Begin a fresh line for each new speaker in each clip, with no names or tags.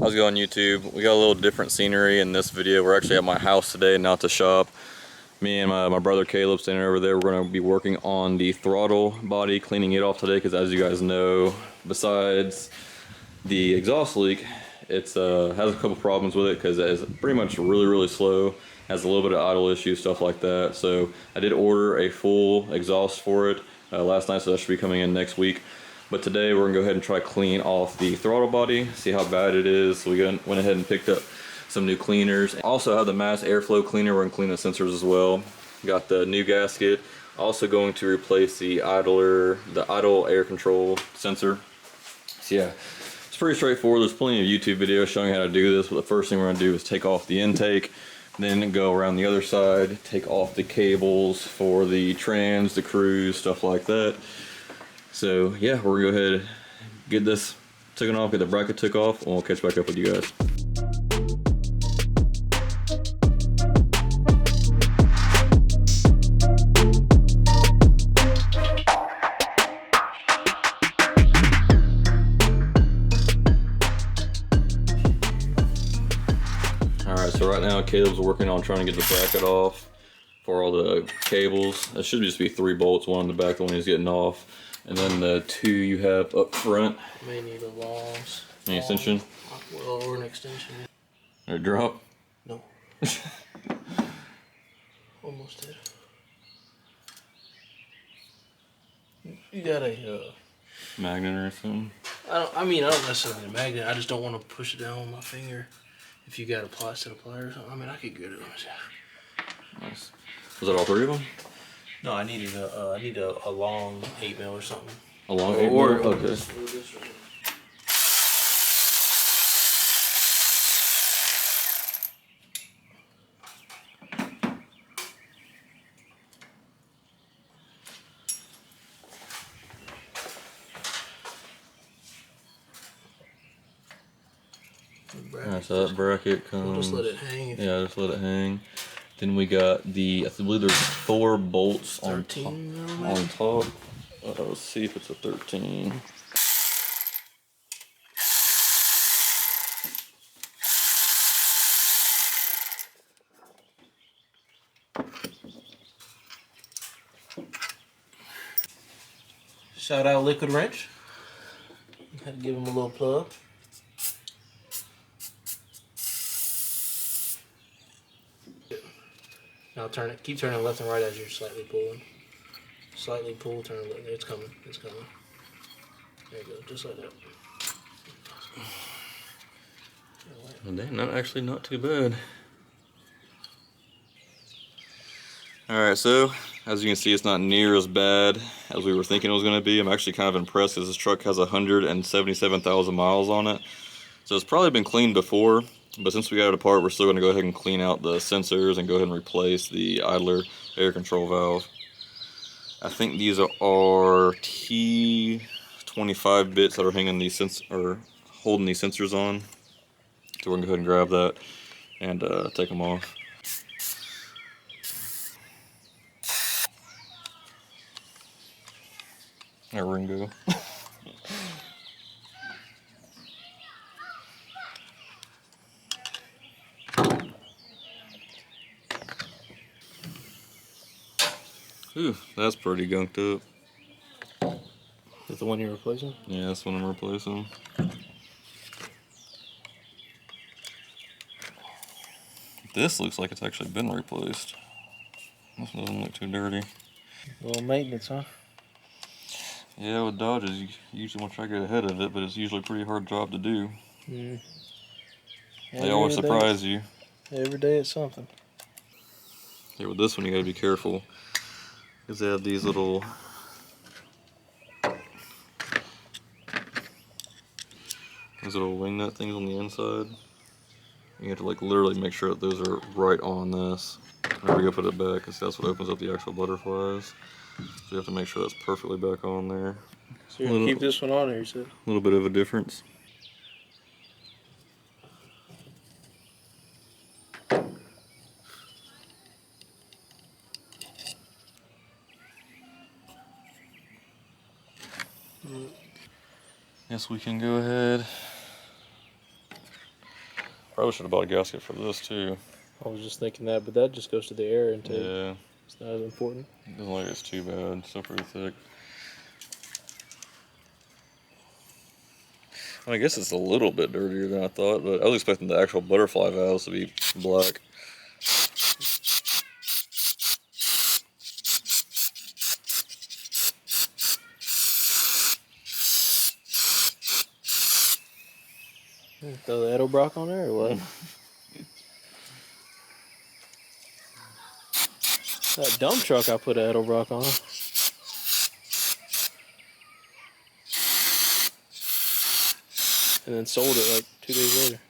How's it going, YouTube? We got a little different scenery in this video. We're actually at my house today, not the shop. Me and my brother Caleb standing over there. We're going to be working on the throttle body, cleaning it off today, because as you guys know, besides the exhaust leak, it's has a couple problems with it because it's pretty much really slow, has a little bit of idle issues, stuff like that. So I did order a full exhaust for it last night, so that should be coming in next week. But today we're gonna go ahead and try to clean off the throttle body, see how bad it is. So we went ahead and picked up some new cleaners. Also have the mass airflow cleaner. We're gonna clean the sensors as well. Got the new gasket. Also going to replace the idle air control sensor. So yeah, it's pretty straightforward. There's plenty of YouTube videos showing how to do this, but the first thing we're gonna do is take off the intake, then go around the other side, take off the cables for the trans, the cruise, stuff like that. So yeah, we're gonna go ahead and get this taken off, get the bracket took off, and we'll catch back up with you guys. Alright, so right now Caleb's working on trying to get the bracket off for all the cables. It should just be 3 bolts, one in the back, the one he's getting off. And then the 2 you have up front.
May need a long
extension?
Well, or an extension.
Or drop?
No. Almost did. You got a
magnet or something?
I mean, I don't necessarily need a magnet. I just don't want to push it down with my finger. If you got a plastic plier or something, I mean, I could get it.
Nice. Was that all 3 of them?
No, I needed I need a long 8 mil or something.
A long 8 mil? Okay. Alright, so that bracket comes.
We'll just let it hang.
Yeah, just let it hang. Then we got the, I believe there's 4 bolts on top. Let's see if it's a 13.
Shout out Liquid Wrench. Had to give him a little plug. Now turn it. Keep turning left and right as you're slightly pulling. Slightly pull, turn left. It's coming. It's coming. There you go. Just like that.
Well, dang, not too bad. Alright, so as you can see, it's not near as bad as we were thinking it was going to be. I'm actually kind of impressed because this truck has 177,000 miles on it. So it's probably been cleaned before, but since we got it apart, we're still going to go ahead and clean out the sensors and go ahead and replace the idler air control valve. I think these are T25 bits that are hanging these holding these sensors on. So we're going to go ahead and grab that and take them off. There, Ringo. Ooh, that's pretty gunked up.
Is that the one you're replacing?
Yeah, that's what I'm replacing. This looks like it's actually been replaced. This one doesn't look too dirty.
A little maintenance, huh?
Yeah, with Dodges, you usually want to try to get ahead of it, but it's usually a pretty hard job to do.
Mm.
They always surprise you.
Every day it's something.
Yeah, with this one you gotta be careful, because they have these little wing nut things on the inside. You have to like literally make sure that those are right on this. Whenever you put it back, because that's what opens up the actual butterflies. So you have to make sure that's perfectly back on there.
So you're gonna keep this one on there, you said?
A little bit of a difference. Yes, we can go ahead Probably should have bought a gasket for this too.
I was just thinking that, but that just goes to the air intake.
Yeah.
It's not as important.
It doesn't look like it's too bad. It's still pretty thick. I guess it's a little bit dirtier than I thought, but I was expecting the actual butterfly valves to be black.
Throw the Edelbrock on there or what? That dump truck I put an Edelbrock on. And then sold it like 2 days later.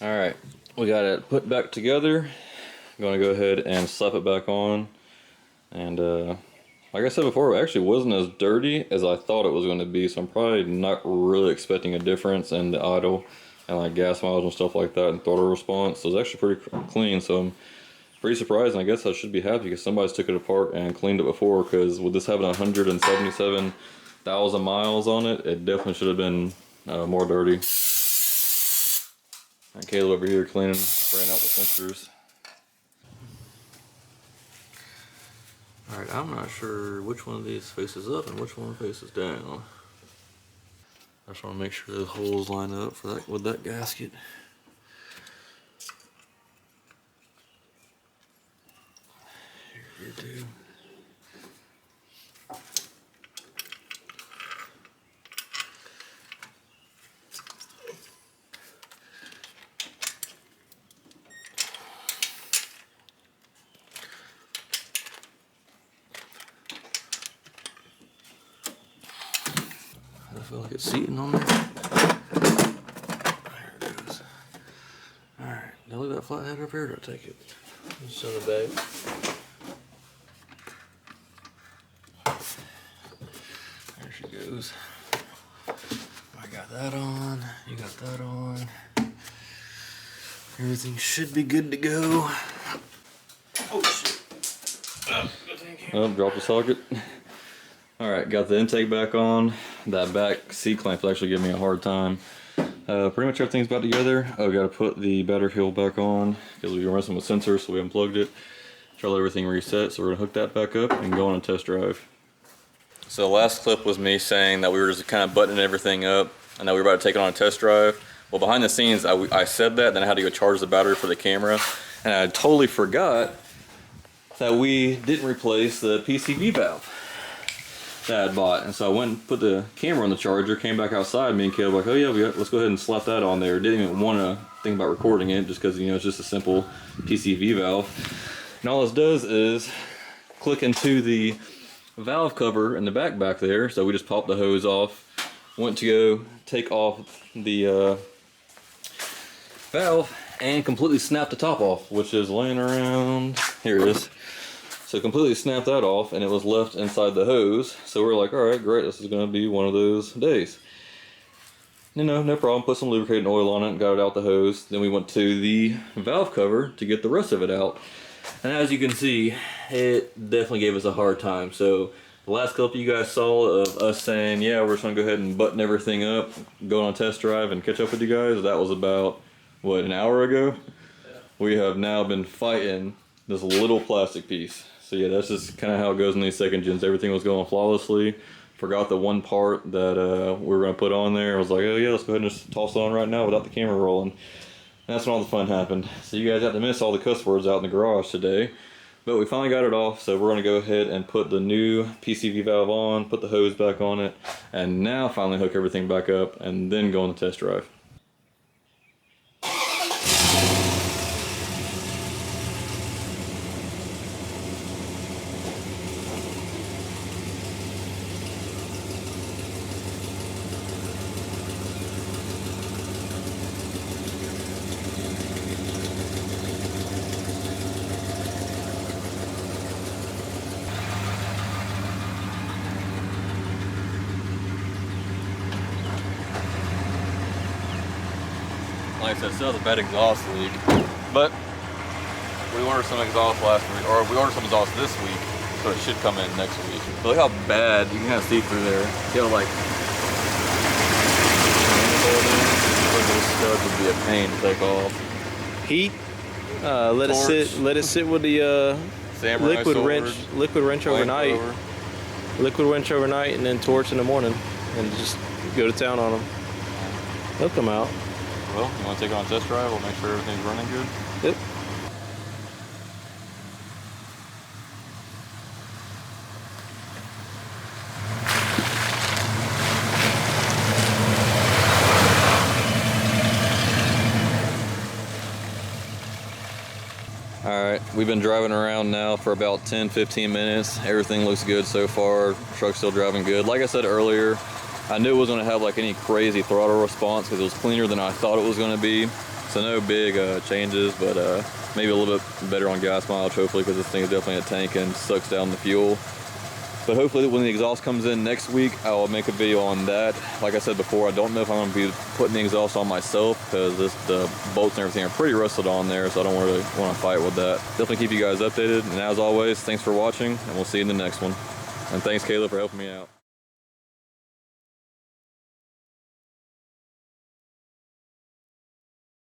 Alright, we got it put back together. I'm going to go ahead and slap it back on. And like I said before, it actually wasn't as dirty as I thought it was going to be, so I'm probably not really expecting a difference in the idle and like gas miles and stuff like that and throttle response. So it's actually pretty clean, so I'm pretty surprised, and I guess I should be happy because somebody's took it apart and cleaned it before, because with this having 177,000 miles on it, it definitely should have been more dirty. And Caleb over here cleaning, spraying out the sensors. Alright, I'm not sure which one of these faces up and which one faces down. I just want to make sure those holes line up for that with that gasket. Here too. I feel like it's seating on there. There it goes. Alright, now leave that flathead up here, or do I take it?
It's in the bag.
There she goes. I got that on, you got that on. Everything should be good to go.
Oh shit.
Oh, drop the socket. Alright, got the intake back on. That back C-clamp is actually giving me a hard time. Pretty much everything's about together. I've got to put the battery heel back on because we were messing with sensors, so we unplugged it. Try to let everything reset, so we're going to hook that back up and go on a test drive. So the last clip was me saying that we were just kind of buttoning everything up and that we were about to take it on a test drive. Well, behind the scenes, I said that, then I had to go charge the battery for the camera, and I totally forgot that we didn't replace the PCV valve that I had bought. And so I went and put the camera on the charger, came back outside, me and Caleb were like, oh yeah, let's go ahead and slap that on there. Didn't even want to think about recording it just because, you know, it's just a simple PCV valve. And all this does is click into the valve cover in the back there. So we just popped the hose off, went to go take off the valve and completely snapped the top off, which is laying around, here it is. So completely snapped that off, and it was left inside the hose. So we're like, all right, great, this is going to be one of those days. You know, no problem. Put some lubricating oil on it and got it out the hose. Then we went to the valve cover to get the rest of it out. And as you can see, it definitely gave us a hard time. So the last clip you guys saw of us saying, yeah, we're just going to go ahead and button everything up, go on a test drive and catch up with you guys, that was about, what, an hour ago? Yeah. We have now been fighting this little plastic piece. So yeah, that's just kind of how it goes in these second gens. Everything was going flawlessly. Forgot the one part that we were going to put on there. I was like, oh yeah, let's go ahead and just toss it on right now without the camera rolling. And that's when all the fun happened. So you guys have to miss all the cuss words out in the garage today. But we finally got it off, so we're going to go ahead and put the new PCV valve on, put the hose back on it, and now finally hook everything back up, and then go on the test drive. like I said, still has a bad exhaust leak. But we ordered some exhaust last week, or we ordered some exhaust this week, so it should come in next week. But look how bad, you can kind of see through there. See how like, those studs would be a pain to take off.
Heat. Let it sit with the liquid wrench overnight. Liquid wrench overnight, and then torch in the morning, and just go to town on them. They'll come out.
Well, you want to take it on a test drive? We'll make sure everything's running good.
Yep.
Alright, we've been driving around now for about 10-15 minutes. Everything looks good so far. Truck's still driving good. Like I said earlier, I knew it wasn't going to have like any crazy throttle response because it was cleaner than I thought it was going to be. So no big changes, but maybe a little bit better on gas mileage hopefully, because this thing is definitely a tank and sucks down the fuel. But hopefully when the exhaust comes in next week, I'll make a video on that. Like I said before, I don't know if I'm going to be putting the exhaust on myself because the bolts and everything are pretty rusted on there, so I don't really want to fight with that. Definitely keep you guys updated, and as always, thanks for watching, and we'll see you in the next one. And thanks, Caleb, for helping me out.